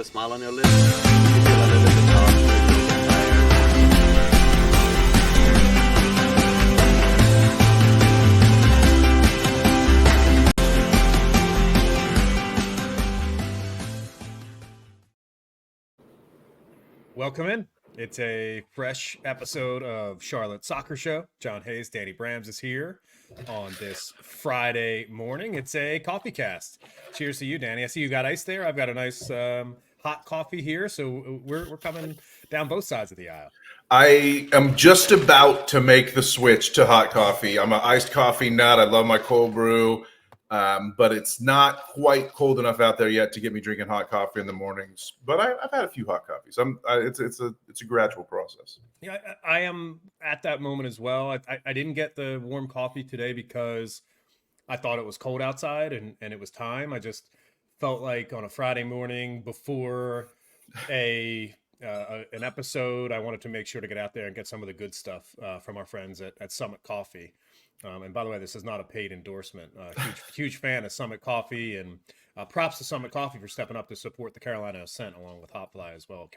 a smile on your lips. You feel a little bit off, a little bit tired. Welcome in. It's a fresh episode of Charlotte Soccer Show. John Hayes, Hayes Brams is here on this Friday morning. It's a coffee cast. Cheers to you, Danny. I see you got ice there. I've got a nice hot coffee here. So we're coming down both sides of the aisle. I am just about to make the switch to hot coffee. I'm an iced coffee nut. I love my cold brew. But it's not quite cold enough out there yet to get me drinking hot coffee in the mornings. But I've had a few hot coffees. It's a gradual process. Yeah, I am at that moment as well. I didn't get the warm coffee today because I thought it was cold outside and it was time. I just felt like on a Friday morning before an episode, I wanted to make sure to get out there and get some of the good stuff from our friends at Summit Coffee. And by the way, this is not a paid endorsement. Huge fan of Summit Coffee, and props to Summit Coffee for stepping up to support the Carolina Ascent along with Hotfly as well.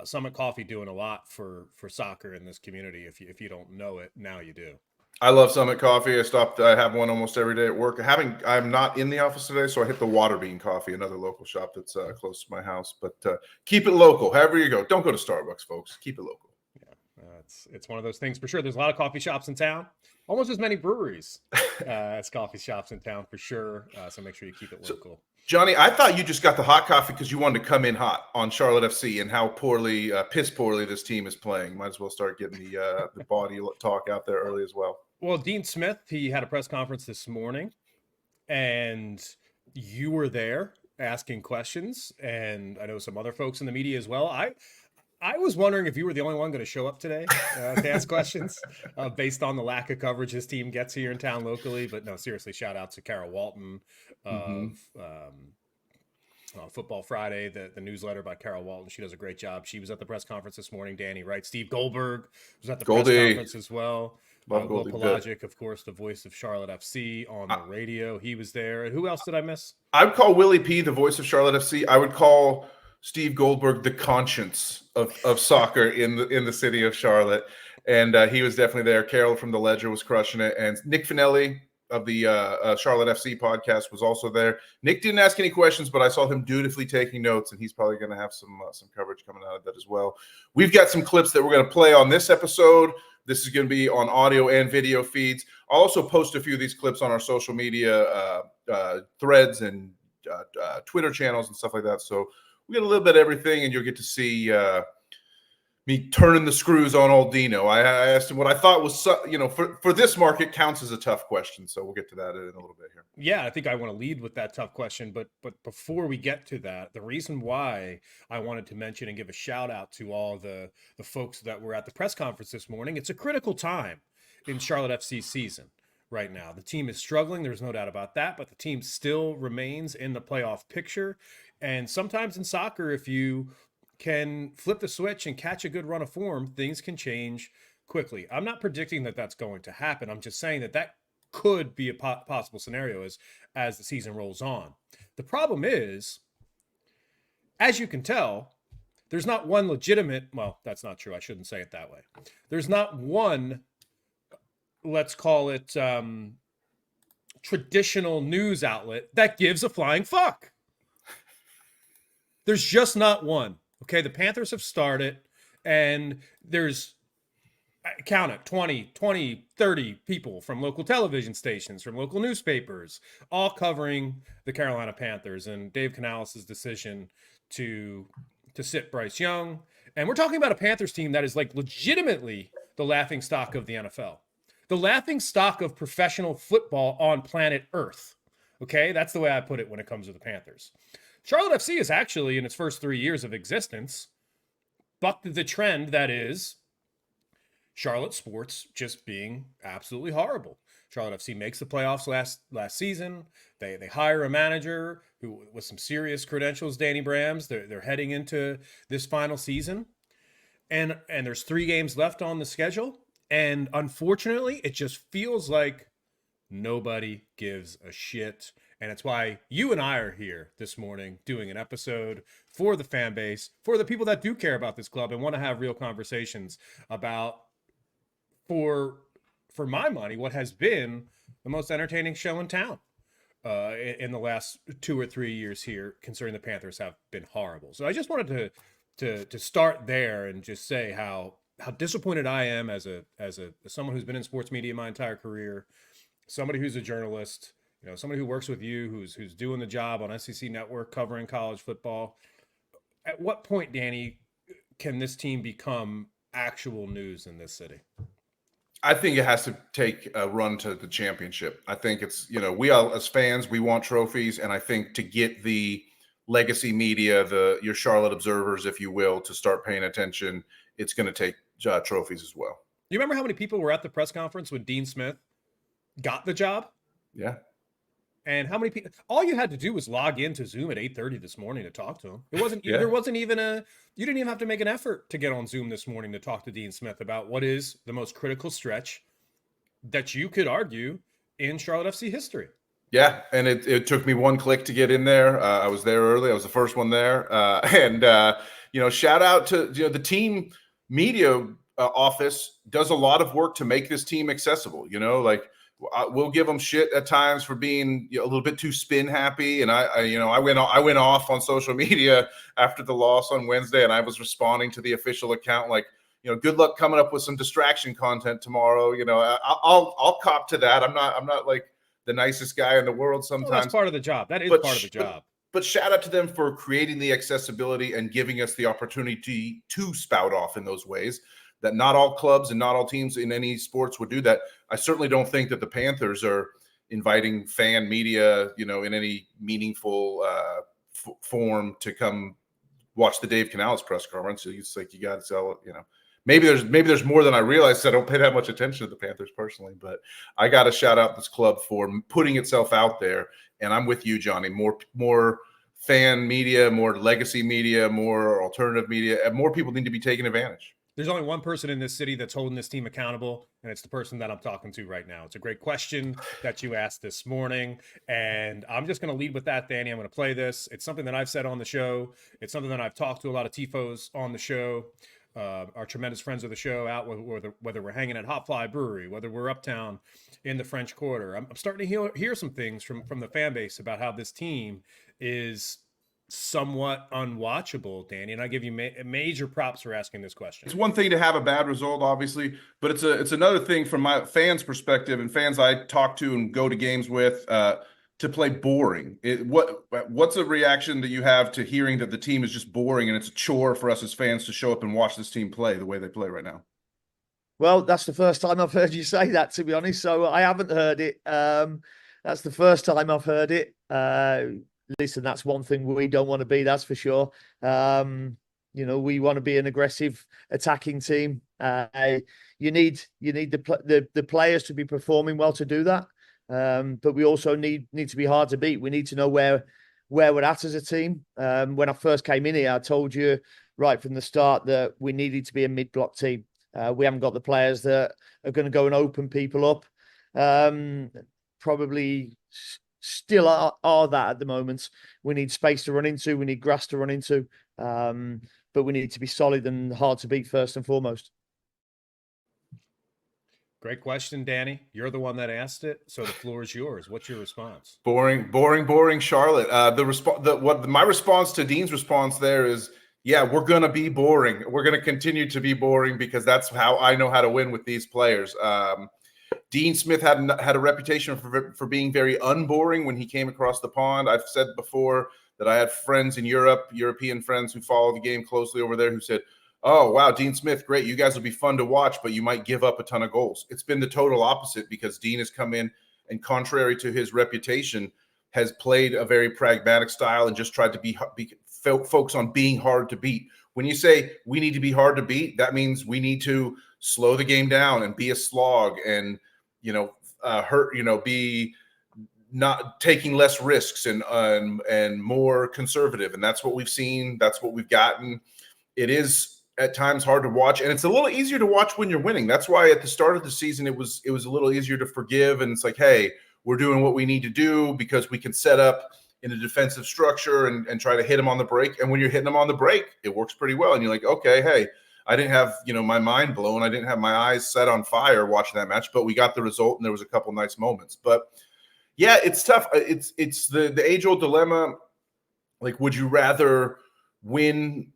Summit Coffee doing a lot for soccer in this community. If you don't know it, now you do. I love Summit Coffee. I have one almost every day at work. I'm not in the office today, so I hit the Water Bean Coffee, another local shop that's close to my house. But keep it local, however you go. Don't go to Starbucks, folks. Keep it local. Yeah, it's one of those things for sure. There's a lot of coffee shops in town. Almost as many breweries as coffee shops in town for sure. So make sure you keep it local. Johnny, I thought you just got the hot coffee because you wanted to come in hot on Charlotte FC and how piss poorly this team is playing. Might as well start getting the body talk out there early as well. Well, Dean Smith, he had a press conference this morning, and you were there asking questions, and I know some other folks in the media as well. I was wondering if you were the only one going to show up today to ask questions based on the lack of coverage his team gets here in town locally. But no, seriously, shout out to Kara Walton of Football Friday, the newsletter by Kara Walton. She does a great job. She was at the press conference this morning, Danny, right? Steve Goldberg was at the press conference as well. Will Pelagic, of course, the voice of Charlotte FC on the radio. He was there. And who else did I miss? I would call Willie P. the voice of Charlotte FC. I would call Steve Goldberg the conscience of soccer in the city of Charlotte, and he was definitely there. Carol from the Ledger was crushing it, and Nick Finelli of the Charlotte FC podcast was also there. Nick didn't ask any questions, but I saw him dutifully taking notes, and he's probably going to have some coverage coming out of that as well. We've got some clips that we're going to play on this episode. This is going to be on audio and video feeds. I'll also post a few of these clips on our social media threads and Twitter channels and stuff like that. So we get a little bit of everything, and you'll get to see me turning the screws on old Dino. I asked him what I thought was, for this market counts as a tough question. So we'll get to that in a little bit here. Yeah, I think I want to lead with that tough question. But before we get to that, the reason why I wanted to mention and give a shout out to all the folks that were at the press conference this morning, it's a critical time in Charlotte FC's season right now. The team is struggling. There's no doubt about that. But the team still remains in the playoff picture. And sometimes in soccer, if you can flip the switch and catch a good run of form, things can change quickly. I'm not predicting that that's going to happen. I'm just saying that could be a possible scenario as the season rolls on. The problem is, as you can tell, there's not one legitimate, well, that's not true. I shouldn't say it that way. There's not one, let's call it traditional news outlet that gives a flying fuck. There's just not one. Okay, the Panthers have started, and there's, count it, 20, 30 people from local television stations, from local newspapers, all covering the Carolina Panthers and Dave Canales' decision to sit Bryce Young. And we're talking about a Panthers team that is like legitimately the laughing stock of the NFL, the laughing stock of professional football on planet Earth. Okay, that's the way I put it when it comes to the Panthers. Charlotte FC is actually, in its first 3 years of existence, bucked the trend that is Charlotte sports just being absolutely horrible. Charlotte FC makes the playoffs last season. They hire a manager who with some serious credentials, Danny Brams. They're heading into this final season, and there's 3 games left on the schedule. And unfortunately, it just feels like nobody gives a shit. And it's why you and I are here this morning doing an episode for the fan base, for the people that do care about this club and want to have real conversations about, for my money, what has been the most entertaining show in town in the last 2 or 3 years here, considering the Panthers have been horrible. So I just wanted to start there and just say how disappointed I am as someone who's been in sports media my entire career, somebody who's a journalist, somebody who works with you, who's doing the job on SEC Network covering college football. At what point, Danny, can this team become actual news in this city? I think it has to take a run to the championship. I think it's, we all as fans, we want trophies. And I think to get the legacy media, your Charlotte observers, if you will, to start paying attention, it's going to take trophies as well. You remember how many people were at the press conference when Dean Smith got the job? Yeah. And how many people? All you had to do was log into Zoom at 8:30 this morning to talk to him. It wasn't. Yeah. There wasn't even you didn't even have to make an effort to get on Zoom this morning to talk to Dean Smith about what is the most critical stretch that you could argue in Charlotte FC history. Yeah, and it took me one click to get in there. I was there early. I was the first one there. Shout out to the team media office does a lot of work to make this team accessible. We'll give them shit at times for being a little bit too spin happy. And I went off on social media after the loss on Wednesday, and I was responding to the official account like, good luck coming up with some distraction content tomorrow. I'll cop to that. I'm not like the nicest guy in the world sometimes. Well, that's part of the job. That is part of the job. But shout out to them for creating the accessibility and giving us the opportunity to spout off in those ways. That not all clubs and not all teams in any sports would do that. I certainly don't think that the Panthers are inviting fan media, in any meaningful form to come watch the Dave Canales press conference. So it's like you got to sell it, Maybe there's more than I realized. I don't pay that much attention to the Panthers personally, but I got to shout out this club for putting itself out there. And I'm with you, Johnny. More fan media, more legacy media, more alternative media, and more people need to be taking advantage. There's only one person in this city that's holding this team accountable, and it's the person that I'm talking to right now. It's a great question that you asked this morning, and I'm just going to lead with that, Danny. I'm going to play this. It's something that I've said on the show. It's something that I've talked to a lot of TIFOs on the show, our tremendous friends of the show, out whether we're hanging at Hot Fly Brewery, whether we're uptown in the French Quarter. I'm starting to hear some things from the fan base about how this team is somewhat unwatchable, Danny, and I give you major props for asking this question. It's one thing to have a bad result, obviously, but it's another thing from my fans' perspective and fans I talk to and go to games with to play boring. What's a reaction that you have to hearing that the team is just boring and it's a chore for us as fans to show up and watch this team play the way they play right now? Well, that's the first time I've heard you say that, to be honest. So I haven't heard it. That's the first time I've heard it. Listen, that's one thing we don't want to be, that's for sure. We want to be an aggressive attacking team. You need the players to be performing well to do that. But we also need to be hard to beat. We need to know where we're at as a team. When I first came in here, I told you right from the start that we needed to be a mid-block team. We haven't got the players that are going to go and open people up. Probably still are that at the moment. We need space to run into. We need grass to run into. But we need to be solid and hard to beat first and foremost. Great question, Danny. You're the one that asked it, so the floor is yours. What's your response? Boring, Charlotte. My response to Dean's response there is, yeah, we're going to be boring. We're going to continue to be boring because that's how I know how to win with these players. Dean Smith had a reputation for being very unboring when he came across the pond. I've said before that I had friends in Europe, European friends who follow the game closely over there, who said, oh, wow, Dean Smith, great. You guys will be fun to watch, but you might give up a ton of goals. It's been the total opposite because Dean has come in and, contrary to his reputation, has played a very pragmatic style and just tried to focus on being hard to beat. When you say we need to be hard to beat, that means we need to slow the game down and be a slog and, be not taking less risks and more conservative. And that's what we've seen. That's what we've gotten. It is at times hard to watch, and it's a little easier to watch when you're winning. That's why at the start of the season, it was a little easier to forgive. And it's like, hey, we're doing what we need to do because we can set up in a defensive structure and try to hit them on the break. And when you're hitting them on the break, it works pretty well. And you're like, okay, hey, I didn't have, my mind blown. I didn't have my eyes set on fire watching that match, but we got the result and there was a couple nice moments. But yeah, it's tough. It's the age-old dilemma. Like, would you rather win,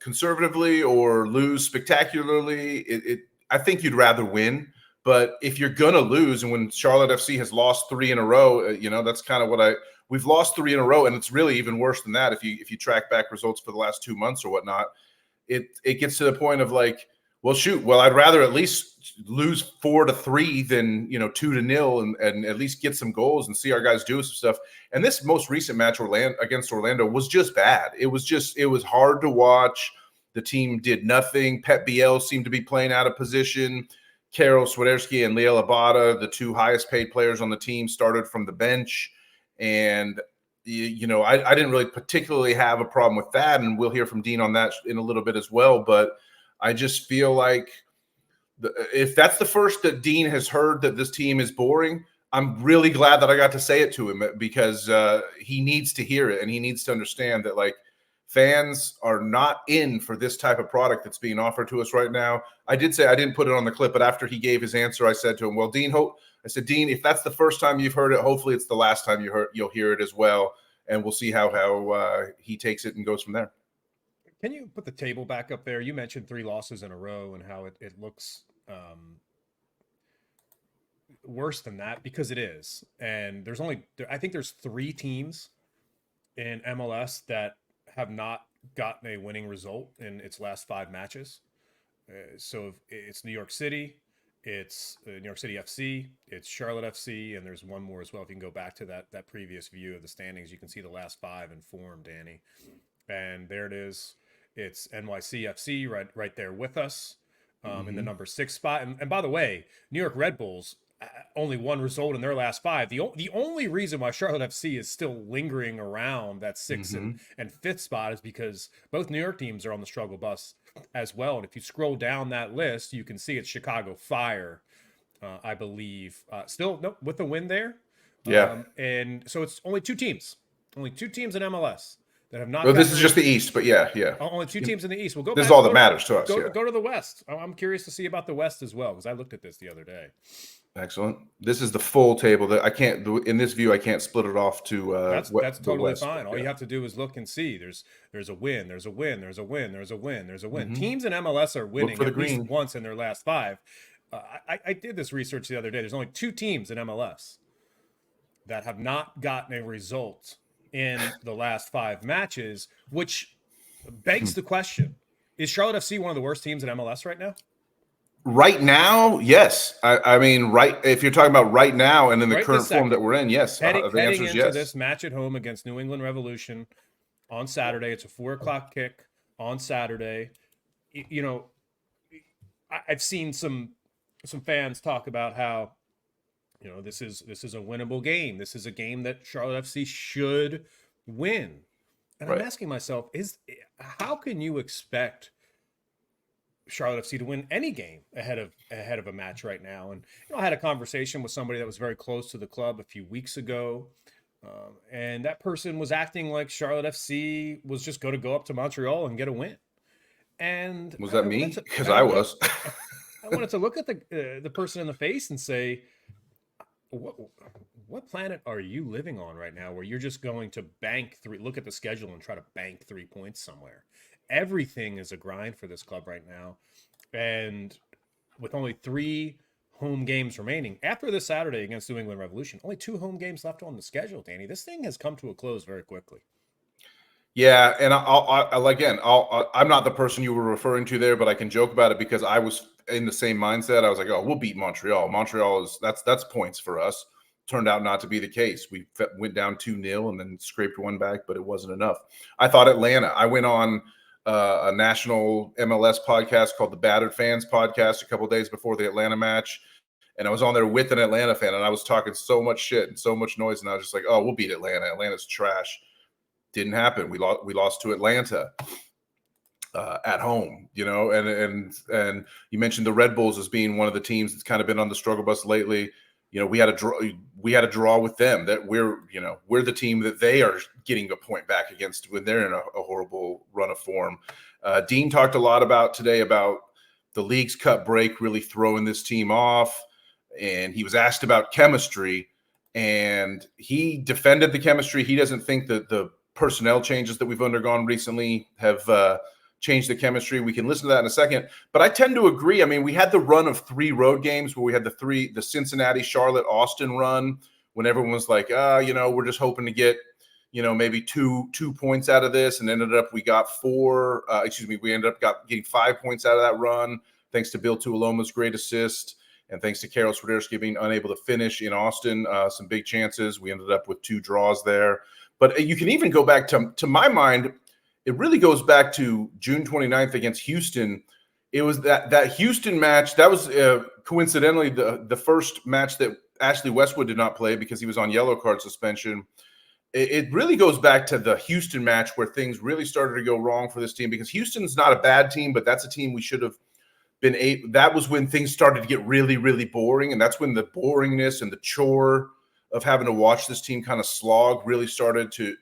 conservatively or lose spectacularly? I think you'd rather win. But if you're going to lose, and when Charlotte FC has lost 3 in a row, that's kind of what we've lost 3 in a row. And it's really even worse than that. If you track back results for the last 2 months or whatnot, it gets to the point of like, well, shoot, I'd rather at least lose 4-3 than, 2-0 and at least get some goals and see our guys do some stuff. And this most recent match against Orlando was just bad. It was hard to watch. The team did nothing. Pep Biel seemed to be playing out of position. Karol Swiderski and Liel Abada, the 2 highest paid players on the team, started from the bench. And, I didn't really particularly have a problem with that. And we'll hear from Dean on that in a little bit as well. But I just feel like if that's the first that Dean has heard that this team is boring, I'm really glad that I got to say it to him because he needs to hear it. And he needs to understand that, like, fans are not in for this type of product that's being offered to us right now. I did say I didn't put it on the clip, but after he gave his answer, I said to him, well, Dean, I said, Dean, if that's the first time you've heard it, hopefully it's the last time you'll hear it as well. And we'll see how he takes it and goes from there. Can you put the table back up there? You mentioned 3 losses in a row and how it looks worse than that, because it is. And I think there's 3 teams in MLS that have not gotten a winning result in its last 5 matches. So it's New York City, it's New York City FC, it's Charlotte FC, and there's one more as well. If you can go back to that previous view of the standings, you can see the last 5 in form, Danny. And there it is. It's NYCFC right there with us in the number 6 spot. And by the way, New York Red Bulls, only 1 result in their last 5. The only reason why Charlotte FC is still lingering around that 6th and 5th spot is because both New York teams are on the struggle bus as well. And if you scroll down that list, you can see it's Chicago Fire, I believe, still with the win there. Yeah. And so it's only 2 teams in MLS that have not. Well, this is just the East, but yeah. Only 2 teams in the East. We'll go. This back, is all that matters to us. Go to the West. I'm curious to see about the West as well, because I looked at this the other day. Excellent. This is the full table that I can't in this view. I can't split it off to. That's totally fine. All you have to do is look and see. There's a win. There's a win. There's a win. There's a win. There's a win. Teams in MLS are winning at least once in their last 5. I did this research the other day. There's only 2 teams in MLS that have not gotten a result in the last 5 matches, which begs the question: is Charlotte FC one of the worst teams in MLS right now? Right now, yes. I mean, if you're talking about right now and in the current form that we're in, yes. The answer is yes. This match at home against New England Revolution on Saturday. It's a 4:00 kick on Saturday. I've seen some fans talk about how, this is a winnable game. This is a game that Charlotte FC should win. And I'm asking myself, how can you expect Charlotte FC to win any game ahead of a match right now? And I had a conversation with somebody that was very close to the club a few weeks ago, and that person was acting like Charlotte FC was just going to go up to Montreal and get a win. And was that me? Because I was. I wanted to look at the person in the face and say, what planet are you living on right now where you're just going to look at the schedule and try to bank 3 points somewhere? Everything is a grind for this club right now. And with only 3 home games remaining after this Saturday against New England Revolution, only 2 home games left on the schedule, Danny. This thing has come to a close very quickly. Yeah, and I'm not the person you were referring to there, but I can joke about it because I was in the same mindset. I was like, oh, we'll beat Montreal. Montreal that's points for us. Turned out not to be the case. We went down 2-0 and then scraped 1 back, but it wasn't enough. I thought Atlanta. I went on a national MLS podcast called the Battered Fans Podcast a couple of days before the Atlanta match, and I was on there with an Atlanta fan, and I was talking so much shit and so much noise, and I was just like, oh, we'll beat Atlanta. Atlanta's trash. Didn't happen. We lost to Atlanta at home, and you mentioned the Red Bulls as being one of the teams that's kind of been on the struggle bus lately. we had a draw with them, that we're the team that they are getting a point back against when they're in a horrible run of form. Dean talked a lot today about the League's Cup break really throwing this team off, and he was asked about chemistry, and he defended the chemistry. He doesn't think that the personnel changes that we've undergone recently have changed the chemistry. We can listen to that in a second, but I tend to agree. I mean, we had the run of 3 road games where we had the Cincinnati, Charlotte, Austin run, when everyone was like, we're just hoping to get, maybe two points out of this, and ended up we got 4. We ended up getting 5 points out of that run, thanks to Bill Tuoloma's great assist, and thanks to Karol Swiderski being unable to finish in Austin. Some big chances. We ended up with 2 draws there. But you can even go back to my mind, it really goes back to June 29th against Houston. It was that Houston match. That was coincidentally the first match that Ashley Westwood did not play because he was on yellow card suspension. It really goes back to the Houston match where things really started to go wrong for this team, because Houston's not a bad team, but that's a team we should have been able. That was when things started to get really, really boring, and that's when the boringness and the chore of having to watch this team kind of slog really started to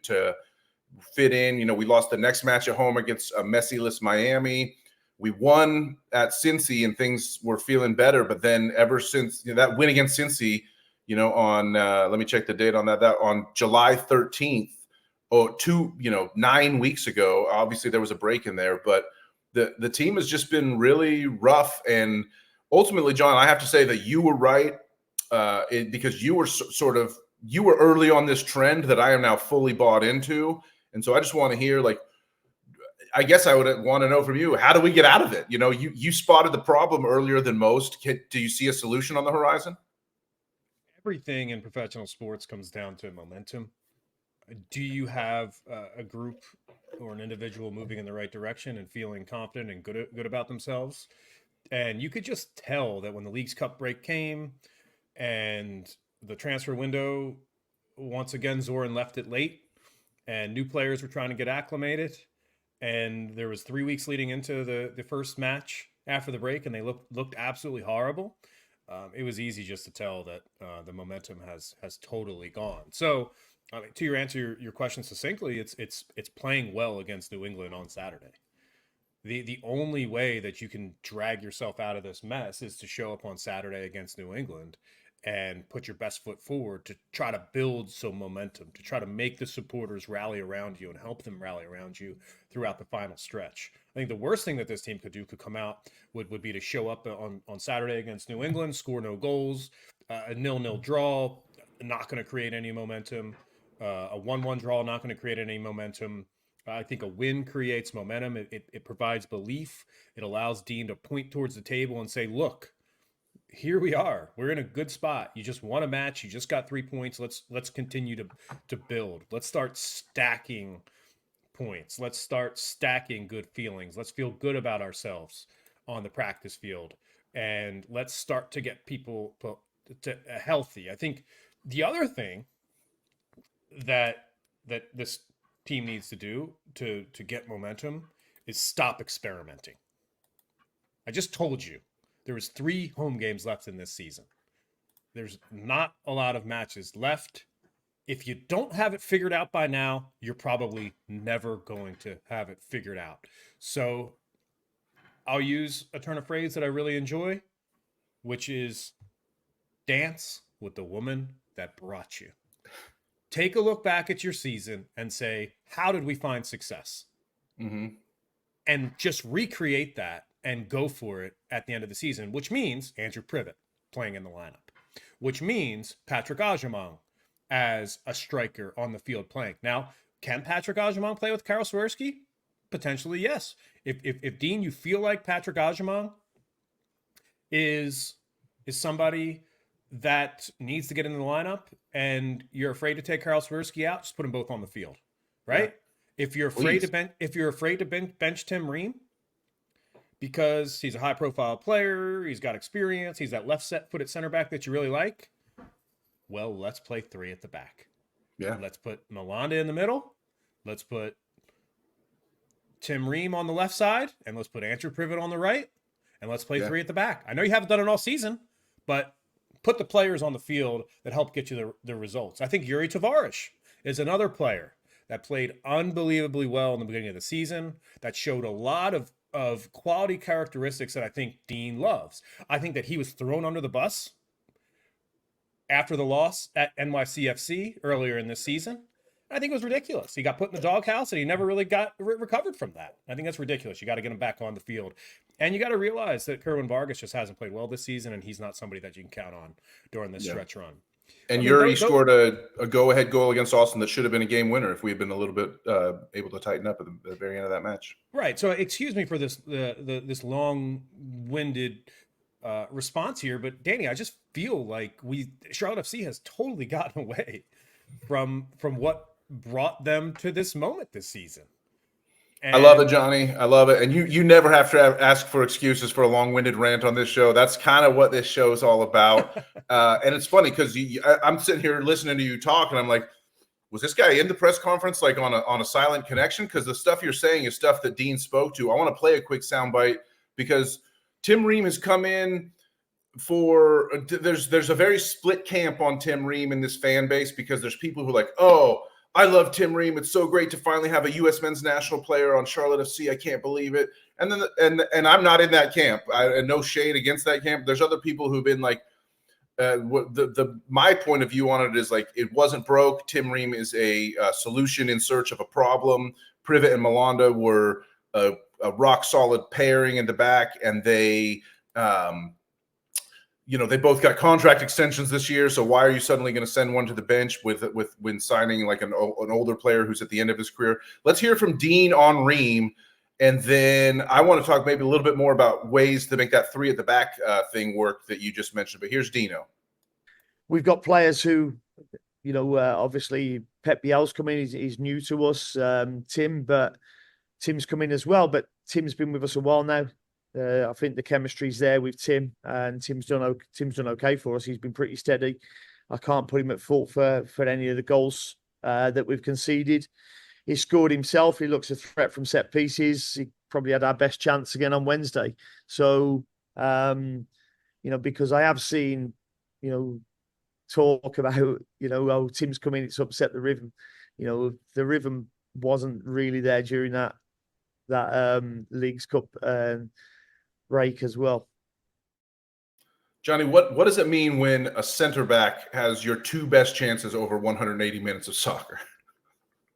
fit in. We lost the next match at home against a messyless Miami. We won at Cincy and things were feeling better. But then ever since that win against Cincy, on let me check the date on that on July 13th, 9 weeks ago, obviously there was a break in there, but the team has just been really rough. And ultimately, John, I have to say that you were right. Because you were early on this trend that I am now fully bought into. And so I just want to hear, I guess I would want to know from you, how do we get out of it? You spotted the problem earlier than most. Do you see a solution on the horizon? Everything in professional sports comes down to momentum. Do you have a group or an individual moving in the right direction and feeling confident and good about themselves? And you could just tell that when the League's Cup break came, and the transfer window, once again, Zoran left it late, and new players were trying to get acclimated. And there was 3 weeks leading into the first match after the break, and they looked absolutely horrible. It was easy just to tell that the momentum has totally gone. So, to your question succinctly, it's playing well against New England on Saturday. The only way that you can drag yourself out of this mess is to show up on Saturday against New England and put your best foot forward to try to build some momentum, to try to make the supporters rally around you and help them rally around you throughout the final stretch. I think the worst thing that this team could come out would be to show up on Saturday against New England, score no goals, a 0-0 draw, not going to create any momentum, a 1-1 draw, not going to create any momentum. I think a win creates momentum. It provides belief. It allows Dean to point towards the table and say, look, here we are. We're in a good spot. You just won a match. You just got 3 points. Let's continue to build. Let's start stacking points. Let's start stacking good feelings. Let's feel good about ourselves on the practice field. And let's start to get people to healthy. I think the other thing that this team needs to do to get momentum is stop experimenting. I just told you there was 3 home games left in this season. There's not a lot of matches left. If you don't have it figured out by now, you're probably never going to have it figured out. So I'll use a turn of phrase that I really enjoy, which is dance with the woman that brought you. Take a look back at your season and say, how did we find success? Mm-hmm. And just recreate that and go for it at the end of the season, which means Andrew Privet playing in the lineup, which means Patrick Agyemang as a striker on the field playing. Now, can Patrick Agyemang play with Karol Swiderski? Potentially, yes. If Dean, you feel like Patrick Agyemang is somebody that needs to get into the lineup and you're afraid to take Karol Swiderski out, just put them both on the field, right? Yeah. If you're afraid to bench Tim Ream because he's a high-profile player, he's got experience, he's that left-footed center back that you really like, well, let's play 3 at the back. Yeah. Let's put Malanda in the middle. Let's put Tim Ream on the left side, and let's put Andrew Privet on the right, and let's play 3 at the back. I know you haven't done it all season, but put the players on the field that help get you the results. I think Yuri Tavares is another player that played unbelievably well in the beginning of the season, that showed a lot of quality characteristics that I think Dean loves. I think that he was thrown under the bus after the loss at NYCFC earlier in this season. I think it was ridiculous. He got put in the doghouse and he never really got recovered from that. I think that's ridiculous. You got to get him back on the field. And you got to realize that Kerwin Vargas just hasn't played well this season, and he's not somebody that you can count on during this stretch run. And Yuri scored a go-ahead goal against Austin that should have been a game winner if we had been a little bit able to tighten up at the very end of that match. Right. So excuse me for this this long-winded response here, but Danny, I just feel like Charlotte FC has totally gotten away from what brought them to this moment this season. And I love it, Johnny. I love it. And you never have to ask for excuses for a long-winded rant on this show. That's kind of what this show is all about. And it's funny because I'm sitting here listening to you talk, and I'm like, was this guy in the press conference like on a silent connection? Because the stuff you're saying is stuff that Dean spoke to. I want to play a quick soundbite because Tim Ream has come in for there's a very split camp on Tim Ream in this fan base, because there's people who are like, oh, I love Tim Ream. It's so great to finally have a U.S. men's national player on Charlotte FC. I can't believe it. And then and I'm not in that camp. And no shade against that camp. There's other people who've been like, my point of view on it is like, it wasn't broke. Tim Ream is a solution in search of a problem. Privet and Malanda were a rock solid pairing in the back, and they they both got contract extensions this year. So why are you suddenly going to send one to the bench when signing like an older player who's at the end of his career? Let's hear from Dean on Ream. And then I want to talk maybe a little bit more about ways to make that three at the back thing work that you just mentioned. But here's Dino. We've got players who, obviously Pep Biel's come in. He's new to us, but Tim's come in as well. But Tim's been with us a while now. I think the chemistry's there with Tim, and Tim's done okay for us. He's been pretty steady. I can't put him at fault for any of the goals that we've conceded. He scored himself. He looks a threat from set pieces. He probably had our best chance again on Wednesday. So, because I have seen, talk about, oh, Tim's coming, it's upset the rhythm. The rhythm wasn't really there during that Leagues Cup break as well. Johnny, what does it mean when a center back has your two best chances over 180 minutes of soccer?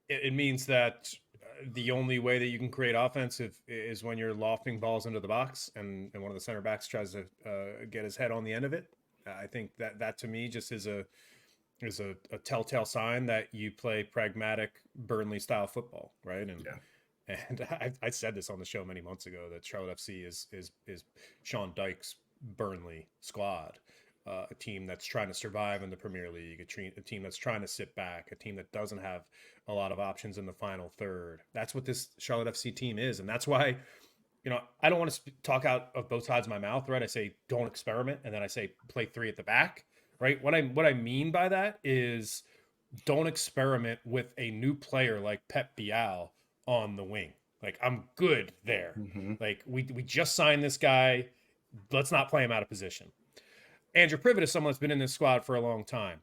It means that the only way that you can create offense is when you're lofting balls into the box, and one of the center backs tries to get his head on the end of it. I think that to me just is a telltale sign that you play pragmatic Burnley style football, right? And I said this on the show many months ago that Charlotte FC is Sean Dyche's Burnley squad, a team that's trying to survive in the Premier League, a team that's trying to sit back, a team that doesn't have a lot of options in the final third. That's what this Charlotte FC team is, and that's why, I don't want to talk out of both sides of my mouth, right? I say don't experiment, and then I say play three at the back, right? What I mean by that is don't experiment with a new player like Pep Biel on the wing. Like, I'm good there. Mm-hmm. Like, we just signed this guy. Let's not play him out of position. Andrew Privet is someone that's been in this squad for a long time.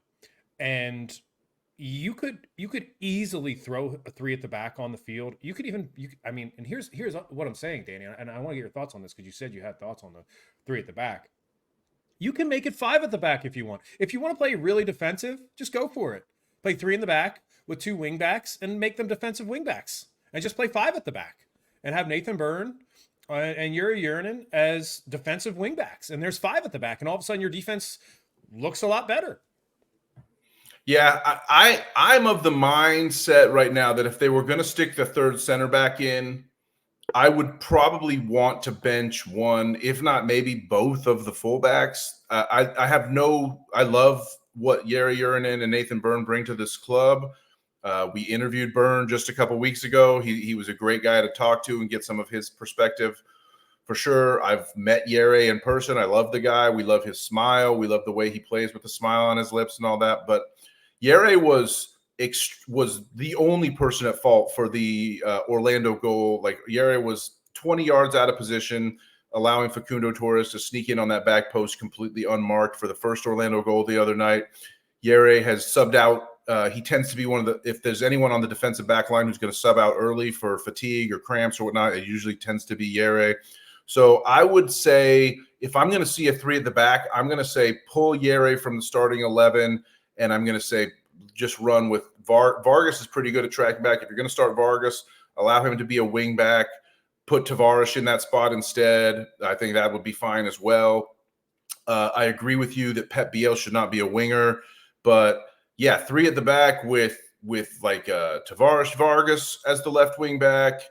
And you could easily throw a three at the back on the field. You could even, and here's what I'm saying, Danny, and I want to get your thoughts on this because you said you had thoughts on the three at the back. You can make it five at the back if you want. If you want to play really defensive, just go for it. Play three in the back with two wing backs and make them defensive wing backs. And just play five at the back and have Nathan Byrne and Yuri Urinen as defensive wingbacks. And there's five at the back. And all of a sudden your defense looks a lot better. Yeah, I'm of the mindset right now that if they were going to stick the third center back in, I would probably want to bench one, if not maybe both of the fullbacks. I love what Yuri Urinen and Nathan Byrne bring to this club. We interviewed Byrne just a couple weeks ago. He was a great guy to talk to and get some of his perspective for sure. I've met Yuri in person. I love the guy. We love his smile. We love the way he plays with the smile on his lips and all that. But Yuri was the only person at fault for the Orlando goal. Like, Yuri was 20 yards out of position. allowing Facundo Torres to sneak in on that back post completely unmarked for the first Orlando goal the other night. Yere has subbed out. He tends to be one of the, if there's anyone on the defensive back line who's going to sub out early for fatigue or cramps or whatnot, it usually tends to be Yere. So I would say if I'm going to see a 3 at the back, I'm going to say pull Yere from the starting 11, and I'm going to say just run with Vargas is pretty good at tracking back. If you're going to start Vargas, allow him to be a wing back, put Tavares in that spot instead. I think that would be fine as well. I agree with you that Pep Biel should not be a winger, but yeah, 3 at the back with like Tavares, Vargas as the left wing back,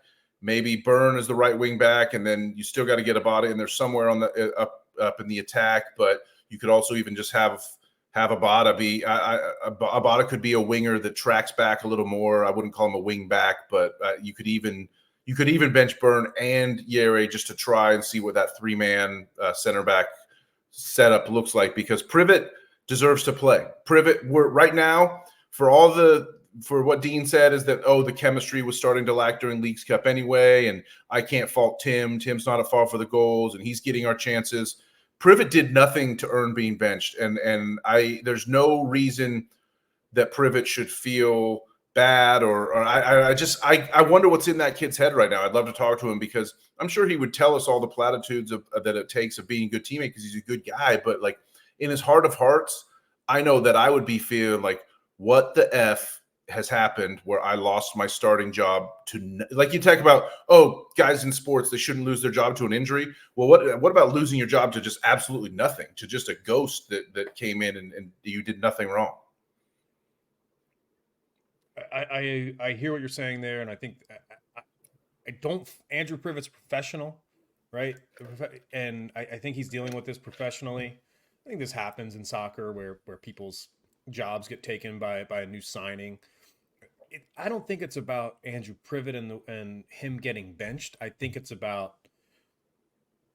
maybe Byrne as the right wing back, and then you still got to get Abada in there somewhere on the up in the attack. But you could also even just have Abada be Abada could be a winger that tracks back a little more. I wouldn't call him a wing back, but you could even bench Byrne and Yere just to try and see what that 3-man center back setup looks like, because Privet deserves to play. Privet, right now, for what Dean said is that, the chemistry was starting to lack during Leagues Cup anyway, and I can't fault Tim. Tim's not at fault for the goals, and he's getting our chances. Privet did nothing to earn being benched, and there's no reason that Privet should feel bad or I wonder what's in that kid's head right now. I'd love to talk to him, because I'm sure he would tell us all the platitudes that it takes of being a good teammate, because he's a good guy, but like in his heart of hearts, I know that I would be feeling like, what the F has happened where I lost my starting job to, like, you talk about, guys in sports, they shouldn't lose their job to an injury. Well, what about losing your job to just absolutely nothing, to just a ghost that came in and you did nothing wrong? I hear what you're saying there, and I think Andrew Privet's professional, right? And I think he's dealing with this professionally. I think this happens in soccer where people's jobs get taken by a new signing. I don't think it's about Andrew Privet and him getting benched. I think it's about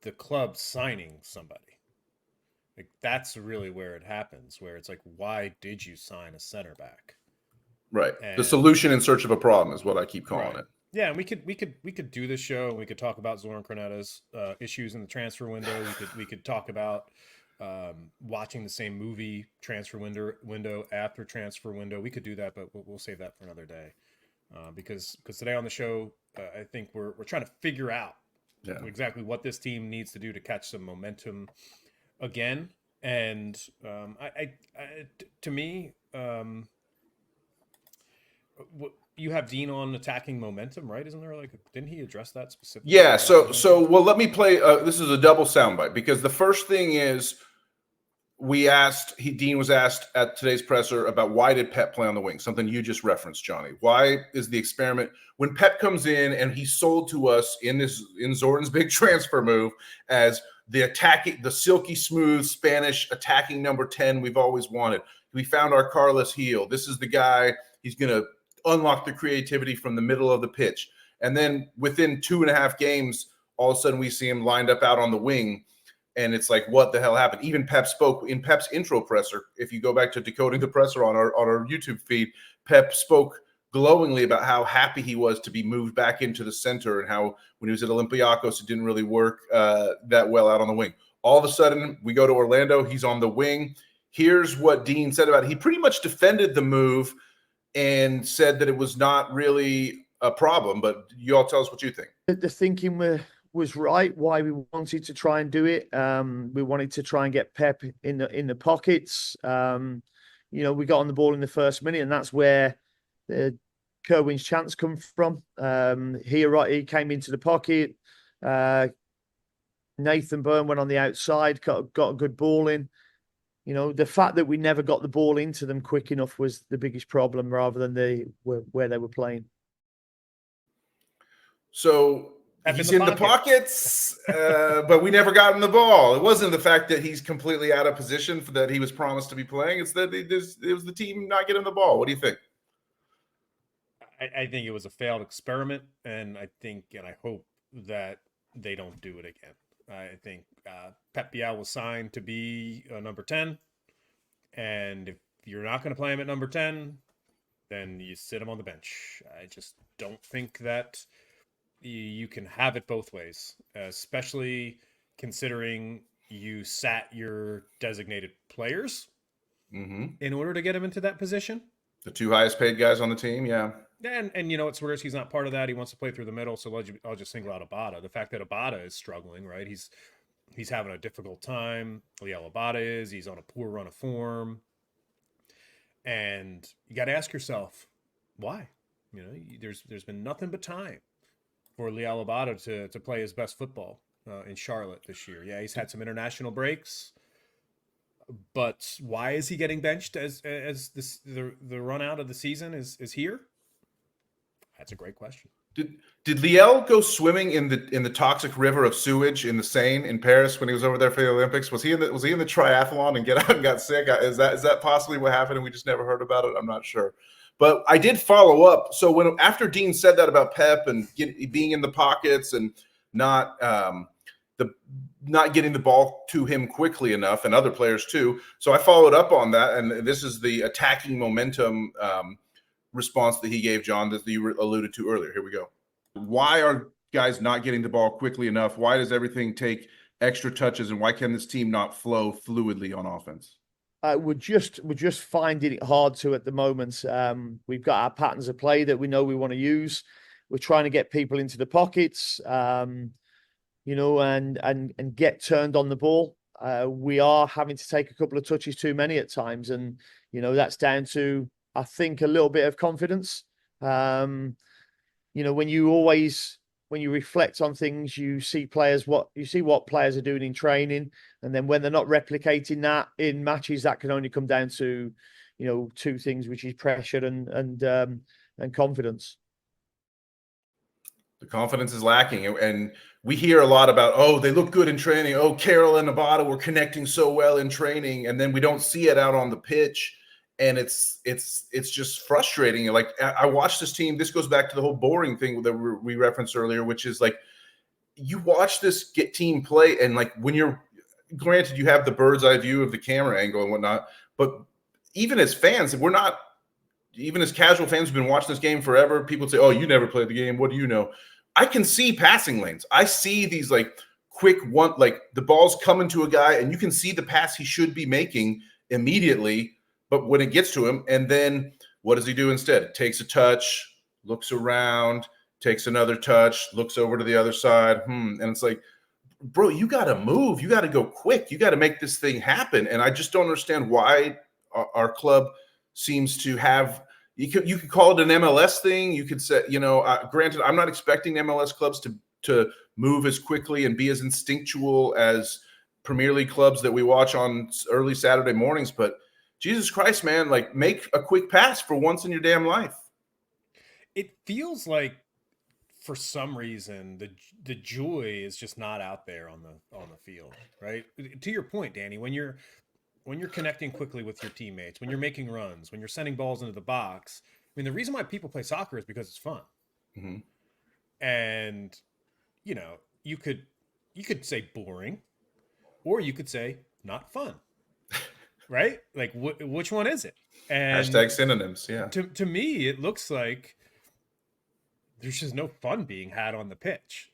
the club signing somebody. Like, that's really where it happens, where it's like, why did you sign a center back? Right. The solution in search of a problem is what I keep calling it. Yeah, and we could do this show, and we could talk about Zoran Cornetta's issues in the transfer window. We could talk about watching the same movie transfer window after transfer window. We could do that, but we'll save that for another day, because today on the show, I think we're trying to figure out exactly what this team needs to do to catch some momentum again. And to me, you have Dean on attacking momentum, right? Isn't there didn't he address that specifically? Yeah. So well, let me play. This is a double soundbite, because the first thing is Dean was asked at today's presser about why did Pep play on the wing? Something you just referenced, Johnny. Why is the experiment when Pep comes in and he's sold to us in Zoran's big transfer move as the silky smooth Spanish attacking number 10 we've always wanted. We found our Carlos Heel. This is the guy. He's going to unlock the creativity from the middle of the pitch. And then within 2.5 games, all of a sudden we see him lined up out on the wing. And it's like, what the hell happened? Even Pep spoke in Pep's intro presser. If you go back to Decoding the Presser on our YouTube feed, Pep spoke glowingly about how happy he was to be moved back into the center, and how when he was at Olympiacos, it didn't really work that well out on the wing. All of a sudden, we go to Orlando. He's on the wing. Here's what Dean said about it. He pretty much defended the move and said that it was not really a problem. But you all tell us what you think. The thinking was right. Why we wanted to try and do it. We wanted to try and get Pep in the pockets. We got on the ball in the first minute, and that's where Kerwin's chance come from. He came into the pocket. Nathan Byrne went on the outside, got a good ball in. The fact that we never got the ball into them quick enough was the biggest problem, rather than where they were playing. So he's in the pockets, but we never got him the ball. It wasn't the fact that he's completely out of position that he was promised to be playing. It's that it was the team not getting the ball. What do you think? I think it was a failed experiment, and I hope that they don't do it again. I think Pep Biel was signed to be number 10, and if you're not going to play him at number 10, then you sit him on the bench. I just don't think that you can have it both ways, especially considering you sat your designated players Mm-hmm. in order to get him into that position. The 2 highest paid guys on the team. Yeah. And you know, it's worse. He's not part of that. He wants to play through the middle. So I'll just single out Abada. The fact that Abada is struggling, right? He's having a difficult time. Liel Abada is. He's on a poor run of form. And you got to ask yourself, why? You know, there's been nothing but time for Liel Abada to play his best football in Charlotte this year. Yeah, he's had some international breaks. But why is he getting benched as the run out of the season is here? That's a great question. Did Liel go swimming in the toxic river of sewage in the Seine in Paris when he was over there for the Olympics? Was he in the triathlon and get out and got sick? Is that possibly what happened and we just never heard about it? I'm not sure. But I did follow up. So after Dean said that about Pep and being in the pockets and not getting the ball to him quickly enough, and other players too. So I followed up on that, and this is the attacking momentum response that he gave, John, that you alluded to earlier. Here we go. Why are guys not getting the ball quickly enough? Why does everything take extra touches, and why can this team not flow fluidly on offense? We're just finding it hard to at the moment. We've got our patterns of play that we know we want to use. We're trying to get people into the pockets, you know, and get turned on the ball. We are having to take a couple of touches too many at times, and you know that's down to, I think, a little bit of confidence. You know, when you reflect on things, you see what players are doing in training, and then when they're not replicating that in matches, that can only come down to, you know, 2 things, which is pressure and confidence. The confidence is lacking, and we hear a lot about, oh, they look good in training. Oh, Carroll and Abada were connecting so well in training, and then we don't see it out on the pitch. And it's just frustrating. Like, I watched this team. This goes back to the whole boring thing that we referenced earlier, which is like, you watch this team play, and like, when you're granted, you have the bird's eye view of the camera angle and whatnot, but even as fans, even as casual fans who've been watching this game forever, people say, oh, you never played the game. What do you know? I can see passing lanes. I see these like quick like the ball's coming to a guy and you can see the pass he should be making immediately. But when it gets to him, and then what does he do instead? Takes a touch, looks around, takes another touch, looks over to the other side. And it's like, bro, you got to move. You got to go quick. You got to make this thing happen. And I just don't understand why our club seems to have, you could call it an MLS thing. You could say, you know, granted, I'm not expecting MLS clubs to move as quickly and be as instinctual as Premier League clubs that we watch on early Saturday mornings, but Jesus Christ, man, like, make a quick pass for once in your damn life. It feels like, for some reason, the joy is just not out there on the field, right? To your point, Danny, when you're connecting quickly with your teammates, when you're making runs, when you're sending balls into the box. I mean, the reason why people play soccer is because it's fun. Mm-hmm. And, you know, you could say boring, or you could say not fun. Right? Like, which one is it? And hashtag synonyms. Yeah. To me, it looks like there's just no fun being had on the pitch.